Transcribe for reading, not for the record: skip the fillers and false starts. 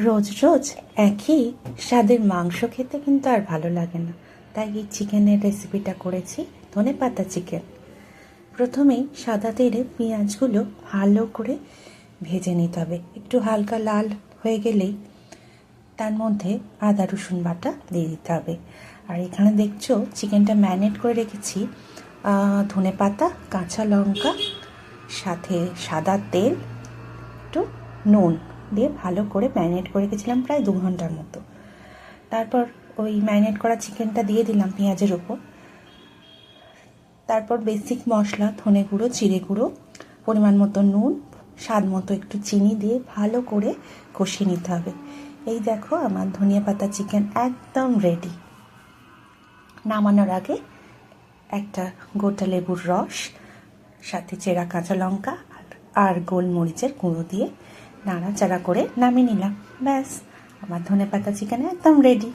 রোজ রোজ একই স্বাদের মাংস খেতে কিন্তু আর ভালো লাগে না, তাই এই চিকেনের রেসিপিটা করেছি। ধনেপাতা চিকেন। প্রথমেই সাদা তেলে পেঁয়াজগুলো ভালো করে ভেজে নিতে হবে। একটু হালকা লাল হয়ে গেলেই তার মধ্যে আদা রসুন বাটা দিয়ে দিতে হবে। আর এখানে দেখছো চিকেনটা ম্যারিনেট করে রেখেছি ধনেপাতা, কাঁচা লঙ্কা, সাথে সাদা তেল, একটু নুন দিয়ে ভালো করে ম্যারিনেট করে রেখেছিলাম প্রায় 2 ঘন্টার মতো। তারপর ওই ম্যারিনেট করা চিকেনটা দিয়ে দিলাম পেঁয়াজের ওপর। তারপর বেসিক মশলা ধনে গুঁড়ো, জিরে গুঁড়ো, পরিমাণ মতো নুন, স্বাদ মতো একটু চিনি দিয়ে ভালো করে কষিয়ে নিতে হবে। এই দেখো আমার ধনিয়া পাতা চিকেন একদম রেডি। নামানোর আগে একটা গোটা লেবুর রস, সাথে চেরা কাঁচা লঙ্কা আর গোলমরিচের গুঁড়ো দিয়ে নাড়াচাড়া করে নামিয়ে নিলাম। ব্যাস, আমার ধনেপাতা চিকেন একদম রেডি।